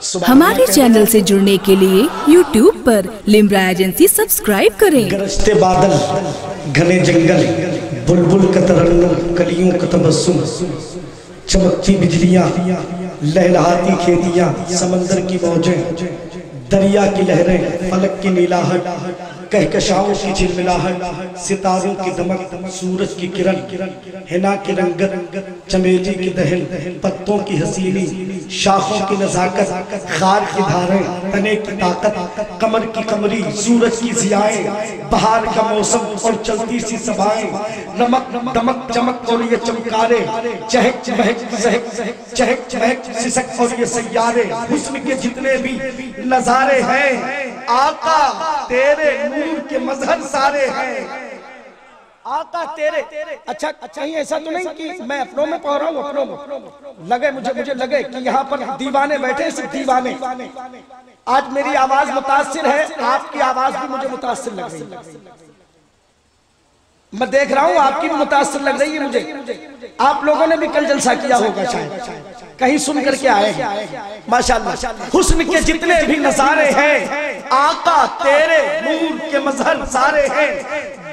हमारे चैनल से जुड़ने के लिए YouTube पर लिम्रा एजेंसी सब्सक्राइब करें। गरजते बादल, घने जंगल, बुलबुल का तरन्नुम, कलियों का तबस्सुम, चमकती बिजलियां, लहलहाती खेतियां, समंदर की मौजें, दरिया की लहरें, फलक की नीलाहट, कहकशाओं की झिलमिलाहट, सितारों की दमक, सूरज की किरण, हिना की रंगत, चमेली की दहन, पत्तों की हसीनी, शाखों की नज़ाकत, खार की धारें, तने की ताकत, कमर की कमरी, सूरज की ज़ियाएं, बहार का मौसम और चलती सी सभाएं, नमक दमक चमक और ये चमकारे, चहक महक चहक महक सिसक और ये सैयारे, हुस्न के जितने भी नजारे हैं, आका तेरे नूर के मजहर सारे हैं। आका तेरे अच्छा कहीं ऐसा तो नहीं कि मैं अपनों में पढ़ रहा हूँ, अपनों में लगे मुझे लगे कि यहाँ पर दीवाने बैठे, सिर्फ दीवाने। आज मेरी आवाज मुतासिर है, आपकी आवाज भी मुझे मुतासिर लग रही है। मैं देख रहा हूँ आपकी भी मुतासिर लग रही है मुझे। आप लोगों ने भी कल जलसा किया होगा, शायद कहीं सुन करके आए हैं। माशाअल्लाह, हुस्न के जितने भी नजारे हैं, आका तेरे नूर के मजहर सारे हैं।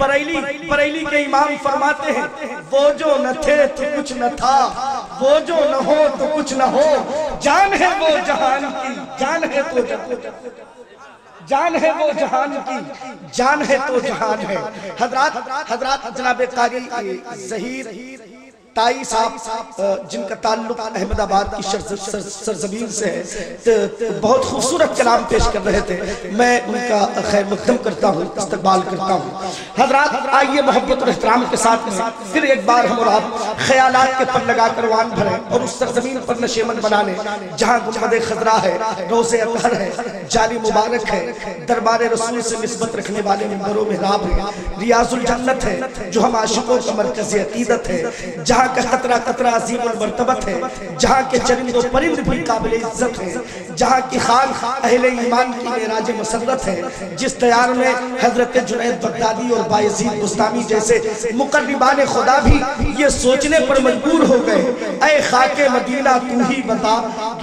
बरेली के इमाम फरमाते हैं, वो जो न थे तो कुछ न था, वो जो न हो तो कुछ न हो, जान है वो जहान की, जान है तो जान है वो जहान की, जान है तो जहान है। हजरात जनाब कारी ज़हीर ताई साहब जिनका ताल्लुक अहमदाबाद की सरजमीन से है, बहुत खूबसूरत कलाम पेश कर रहे थे। मैं उनका खैर मक़दम करता हूँ, इस्तक़बाल करता हूँ। हज़रात आइए मोहब्बत और एहतराम के साथ में फिर एक बार हम और आप ख़यालात के पर लगा कर वान भरें और उस सरजमीन पर नशेमन बना लें जहाँ गुंबद खज़रा है, रोज़े अतहर है, जाली मुबारक है, दरबार रसूल से निस्बत रखने वाले मिंबरो मेहराब है, रियाज़ुल जन्नत है जो हम आशिकों का मरकज़ अक़ीदत है, जहाँ का खतरा खतरा अज़ीम और मर्तबत है, जहाँ के चरिंद और परिंद भी काबिल इज्जत है, जहाँ की खान अहले ईमान की मेराज मसरत है, जिस दयार में हजरत जुनैद बगदादी और बायज़ीद बुस्तामी जैसे मुक़र्रिबान खुदा भी ये सोचने पर मजबूर हो गए, ऐ खाके मदीना तू ही बता,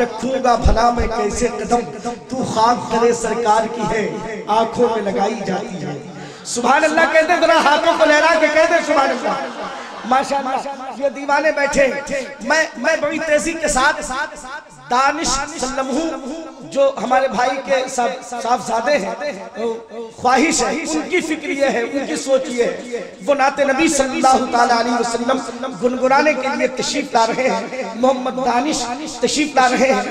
रखूंगा भला मैं कैसे कदम, तू खाक करे सरकार की है, आंखों में लगाई जाती है। सुभान अल्लाह कहते, जरा हाथों को लहरा के कहते सुभान अल्लाह। माशाअल्लाह, ये दीवाने बैठे, मैं बड़ी तेजी के साथ दानिश सल्लमहू जो हमारे भाई के साहबजादे हैं, ख्वाहिश है, उनकी फिक्र ये है, उनकी सोच ये है, वो नाते नबी सल्लल्लाहु ताला अलैहि वसल्लम गुनगुनाने के लिए तशरीफ ला रहे हैं। मोहम्मद दानिश तशरीफ ला रहे हैं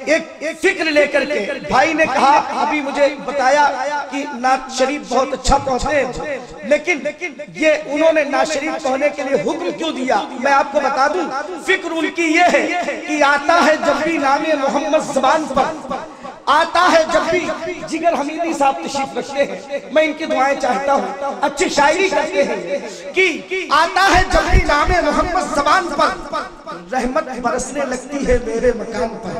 एक फिक्र लेकर के। भाई ने कहा, अभी मुझे बताया कि नात शरीफ बहुत अच्छा पहुंचते हैं, लेकिन ये उन्होंने नात शरीफ पढ़ने के लिए हुक्म क्यों दिया, मैं आपको बता दूं। फिक्र उनकी ये है कि आता है जब भी नामे मोहम्मद ज़बान पर, आता है जब भी जिगर हमीदी साहब तशरीफ रखते हैं, मैं इनकी दुआएं चाहता हूँ। अच्छी शायरी करते हैं कि आता है जब भी नामे मोहम्मद ज़बान पर, रहमत बरसने लगती है मेरे मकान पर।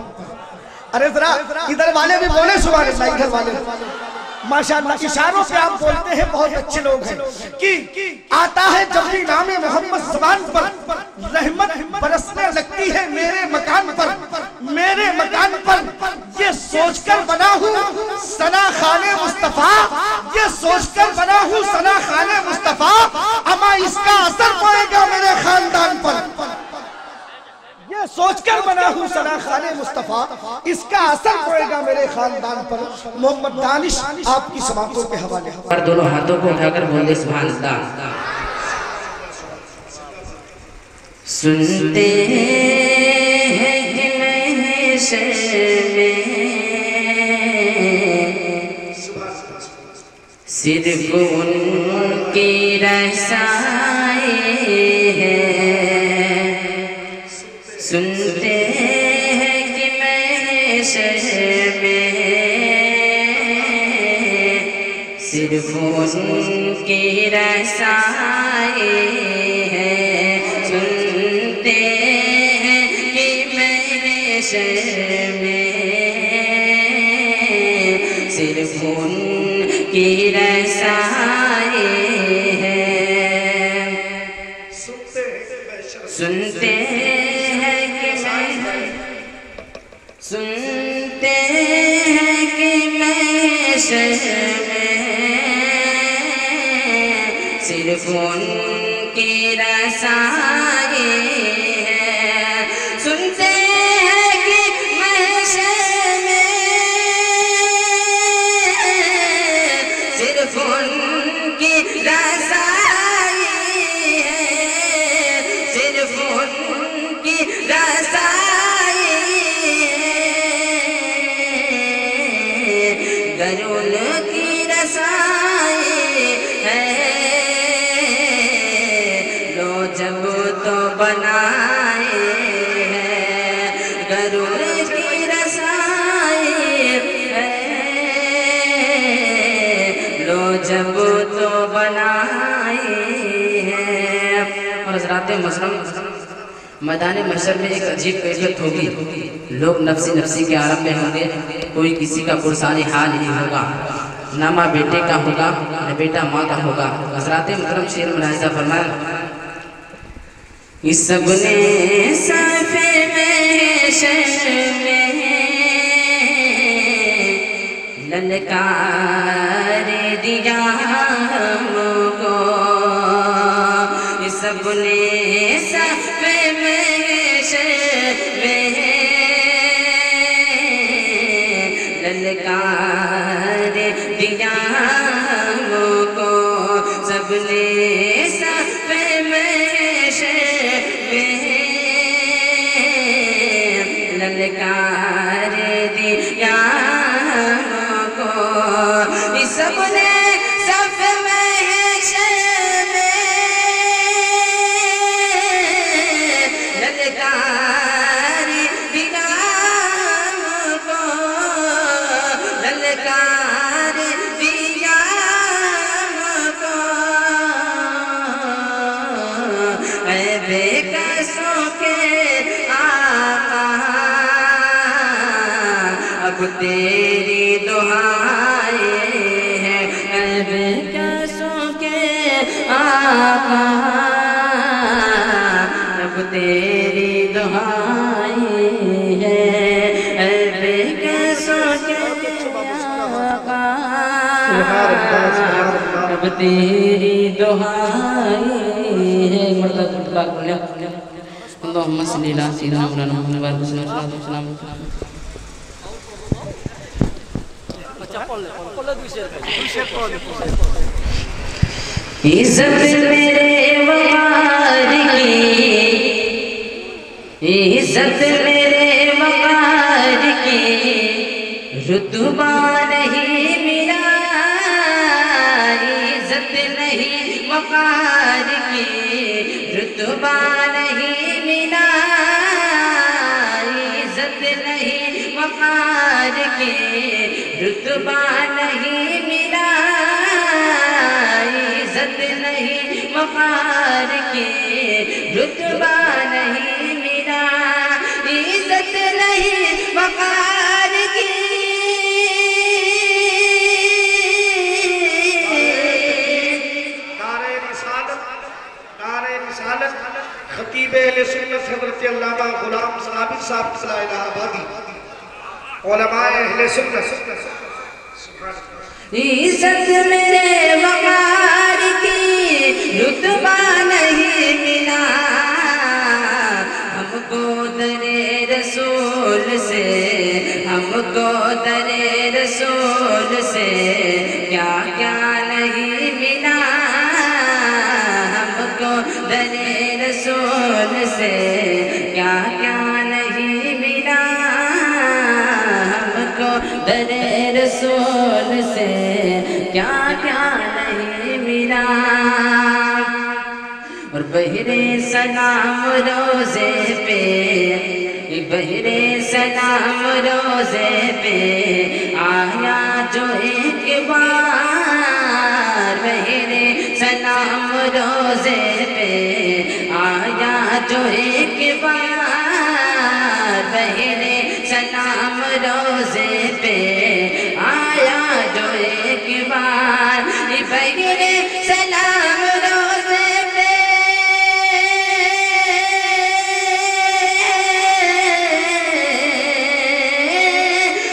अरे जरा इधर वाले भी बोले सुभान अल्लाह, इधर वाले माशाअल्लाह, इशारों पे आप बोलते हैं, बहुत अच्छे लोग हैं। कि आता है जब भी नामे मोहम्मद ज़बान पर, रहमत बरसने लगती है मेरे मकान पर, मेरे मकान पर। ये सोचकर बना हूँ सना खाने मुस्तफा, ये सोचकर बना हूँ सना खाने मुस्तफा, अमा इसका असर पड़ेगा मेरे खानदान पर। ये सोचकर बना हूँ सना खाने मुस्तफा, इसका असर पड़ेगा मेरे खानदान पर। मोहम्मद दानिश आपकी समातों के हवाले। पर दोनों हाथों को उठाकर बोले सुभान अल्लाह। सुनते हैं कि सिर्फ उनकी रसाई है, सुनते हैं कि मेरे शहर में सिर्फ उनकी रसाई है, सुनते हैं कि मेरे शहर में सिर्फ उनकी रसाई है। सुनते हैं कि सुनते محشر میں صرف ان کی رسائی ہے سنتے ہیں کہ محشر میں صرف ان کی رسائی ہے صرف ان کی رسائی گرول کی رسائی ہے لو جب تو بنائے ہیں گرول کی رسائی ہے لو جب تو بنائے ہیں اور حضرات محترم میدان محشر میں ایک عجیب کیفیت ہوگی لوگ نفسی نفسی کے عالم میں ہوں گے کوئی کسی کا پرسانی حال نہیں ہوگا نہ ماں بیٹے کا ہوگا نہ بیٹا ماں کا ہوگا حضرات محترم شعر ملاحظہ فرمائیں اس سب نے صف محشر میں للکار دیا ہم کو اس سب نے صف محشر میں للکار دیا ہم کو سب نے صف محشر میں للکار دیا ہم کو اس سب نے صف محشر میں للکار دیا ہم کو للکار دیا ہم کو اے بے کسوں کے آقا اب تیری دعائیں ہیں اے بے کسوں کے آقا اب تیری دعائیں ہیں اے بے کسوں کے آقا اب تیری دعائیں ہیں مرتبہ اطلاق بلیا اللہم صلی اللہ سیدنا مولانا محمد وعلیہ وسلم عزت میرے وقار کی عزت میرے وقار کی رتبہ نہیں ملا عزت نہیں وقار کی رتبہ نہیں ملا عزت نہیں وقار کی رتبہ نہیں ملا عزت نہیں وقار کی رتبہ نہیں ملا عزت نہیں وقار کی دار رسالت خطیب اہل سنت حضرت علامہ غلام ثابت صاحب الہ آبادی علماء اہل سنت عزت میرے وقار کی رتبہ نہیں ملا ہم کو در رسول سے ہم کو در رسول سے کیا کیا نہیں ملا ہم کو در رسول سے کیا کیا نہیں ملا ہم کو در رسول سے کیا کیا نہیں ملا اور بہرے سلام روزے پہ بہرے سلام روزے پہ آیا جو ایک بار بہرے سلام روزے پہ آیا جو ایک بار بہرے سلام روزے پہ آیا جو ایک بار بہرے سلام روزے پہ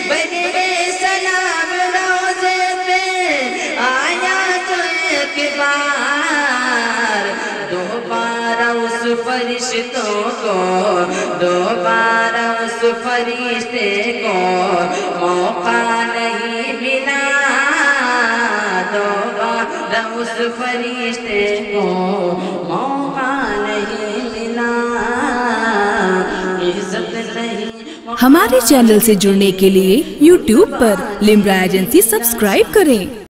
بہرے سلام روزے के बार दोबारा उस फरिश्तों को, दोबारा उस फरिश्ते को मौका नहीं मिला, दोबारा उस फरिश्ते को मौका नहीं मिला, इज्जत नहीं। हमारे चैनल से जुड़ने के लिए YouTube पर लिम्रा एजेंसी सब्सक्राइब करें।